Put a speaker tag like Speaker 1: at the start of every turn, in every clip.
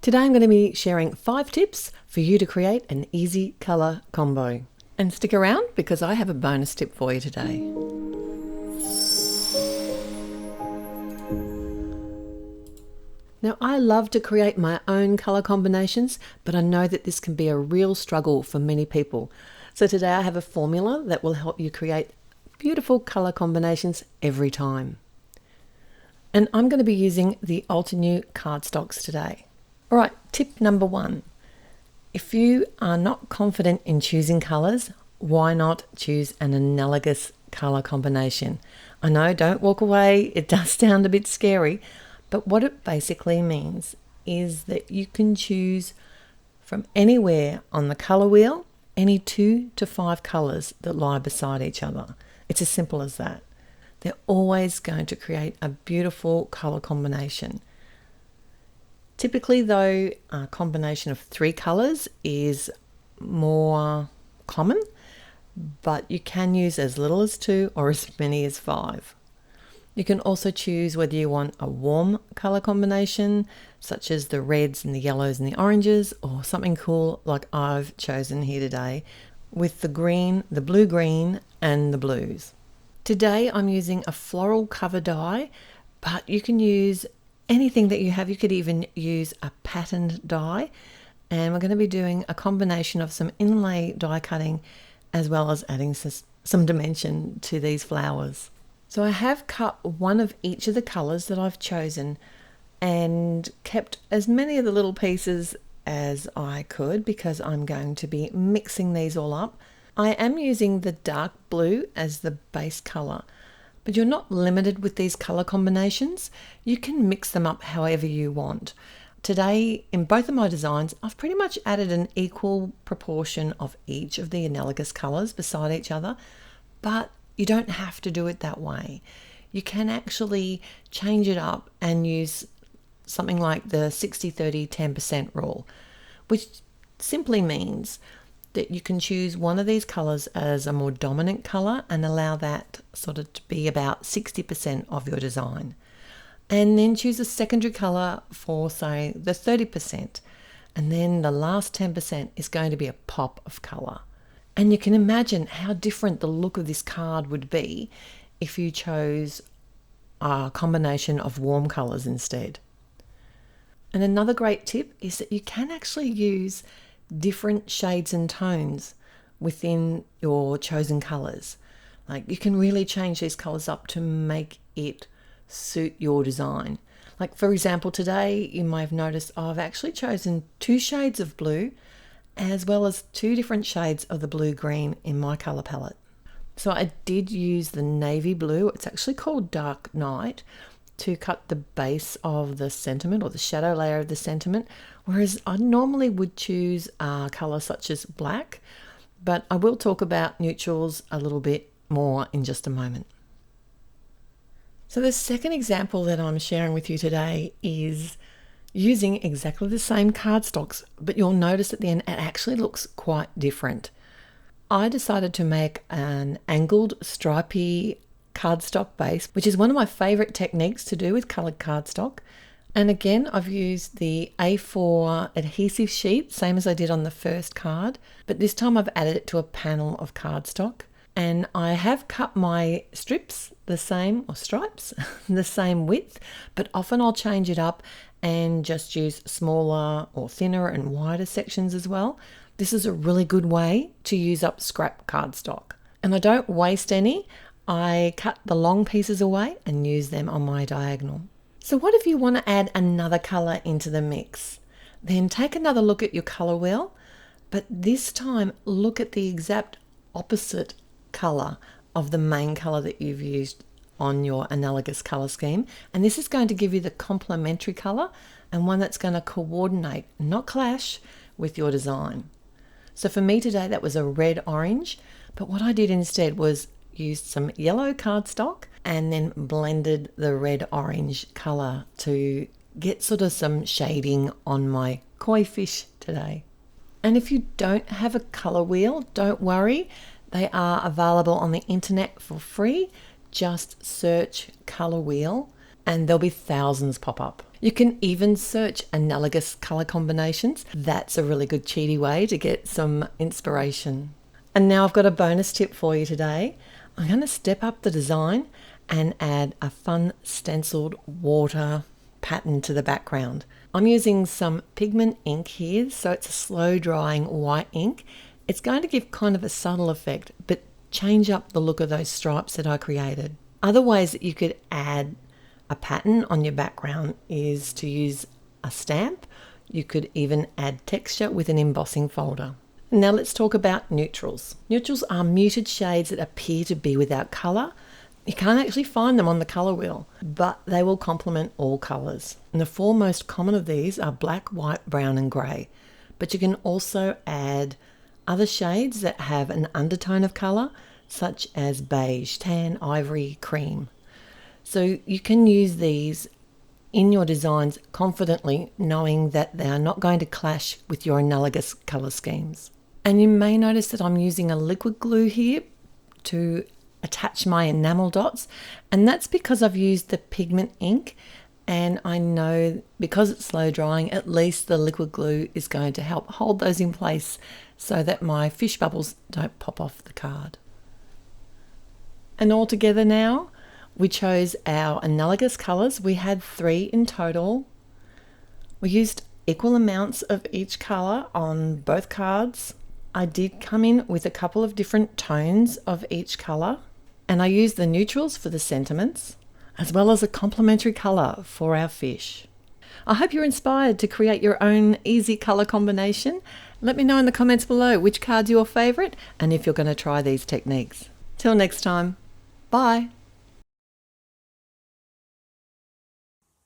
Speaker 1: Today I'm going to be sharing 5 tips for you to create an easy colour combo. And stick around because I have a bonus tip for you today. Now, I love to create my own colour combinations, but I know that this can be a real struggle for many people. So today I have a formula that will help you create beautiful colour combinations every time. And I'm going to be using the Altenew cardstocks today. All right, tip number 1. If you are not confident in choosing colours, why not choose an analogous colour combination? I know, don't walk away, it does sound a bit scary, but what it basically means is that you can choose from anywhere on the colour wheel, any 2 to 5 colours that lie beside each other. It's as simple as that. They're always going to create a beautiful colour combination. Typically though, a combination of 3 colours is more common, but you can use as little as 2 or as many as 5. You can also choose whether you want a warm colour combination, such as the reds and the yellows and the oranges, or something cool like I've chosen here today, with the green, the blue-green and the blues. Today I'm using a floral cover die, but you can use anything that you have. You could even use a patterned die, and we're going to be doing a combination of some inlay die cutting as well as adding some dimension to these flowers. So I have cut one of each of the colours that I've chosen and kept as many of the little pieces as I could because I'm going to be mixing these all up. I am using the dark blue as the base colour, but you're not limited with these colour combinations. You can mix them up however you want. Today, in both of my designs, I've pretty much added an equal proportion of each of the analogous colours beside each other, but you don't have to do it that way. You can actually change it up and use something like the 60-30-10% rule, which simply means that you can choose one of these colours as a more dominant colour and allow that sort of to be about 60% of your design. And then choose a secondary colour for, say, the 30%. And then the last 10% is going to be a pop of colour. And you can imagine how different the look of this card would be if you chose a combination of warm colours instead. And another great tip is that you can actually use different shades and tones within your chosen colours. Like, you can really change these colours up to make it suit your design. Like, for example, today you may have noticed I've actually chosen 2 shades of blue as well as 2 different shades of the blue-green in my colour palette. So I did use the navy blue, it's actually called Dark Night, to cut the base of the sentiment or the shadow layer of the sentiment, whereas I normally would choose a colour such as black, but I will talk about neutrals a little bit more in just a moment. So the second example that I'm sharing with you today is using exactly the same cardstocks, but you'll notice at the end it actually looks quite different. I decided to make an angled stripy cardstock base, which is one of my favourite techniques to do with coloured cardstock. And again, I've used the A4 adhesive sheet, same as I did on the first card, but this time I've added it to a panel of cardstock. And I have cut my strips the same, or stripes, the same width, but often I'll change it up and just use smaller or thinner and wider sections as well. This is a really good way to use up scrap cardstock. And I don't waste any. I cut the long pieces away and use them on my diagonal. So what if you want to add another colour into the mix? Then take another look at your colour wheel, but this time look at the exact opposite colour of the main colour that you've used on your analogous colour scheme, and this is going to give you the complementary colour and one that's going to coordinate, not clash, with your design. So for me today that was a red orange, but what I did instead was used some yellow cardstock and then blended the red orange colour to get sort of some shading on my koi fish today. And if you don't have a colour wheel, don't worry, they are available on the internet for free. Just search colour wheel and there'll be thousands pop up. You can even search analogous colour combinations. That's a really good cheaty way to get some inspiration. And now I've got a bonus tip for you today. I'm going to step up the design and add a fun stenciled water pattern to the background. I'm using some pigment ink here, so it's a slow drying white ink. It's going to give kind of a subtle effect, but change up the look of those stripes that I created. Other ways that you could add a pattern on your background is to use a stamp. You could even add texture with an embossing folder. Now let's talk about neutrals. Neutrals are muted shades that appear to be without colour. You can't actually find them on the colour wheel, but they will complement all colours. And the four most common of these are black, white, brown and grey. But you can also add other shades that have an undertone of colour, such as beige, tan, ivory, cream. So you can use these in your designs confidently, knowing that they are not going to clash with your analogous colour schemes. And you may notice that I'm using a liquid glue here to attach my enamel dots, and that's because I've used the pigment ink, and I know because it's slow drying, at least the liquid glue is going to help hold those in place so that my fish bubbles don't pop off the card. And all together now, we chose our analogous colours. We had 3 in total. We used equal amounts of each colour on both cards. I did come in with a couple of different tones of each colour, and I used the neutrals for the sentiments, as well as a complementary colour for our fish. I hope you're inspired to create your own easy colour combination. Let me know in the comments below which card's your favourite and if you're going to try these techniques. Till next time, bye!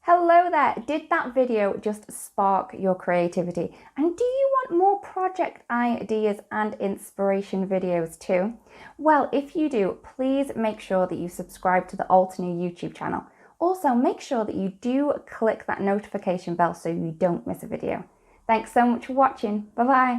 Speaker 2: Hello there! Did that video just spark your creativity? And do you want more project ideas and inspiration videos too? Well, if you do, please make sure that you subscribe to the Altenew YouTube channel. Also, make sure that you do click that notification bell so you don't miss a video. Thanks so much for watching. Bye bye!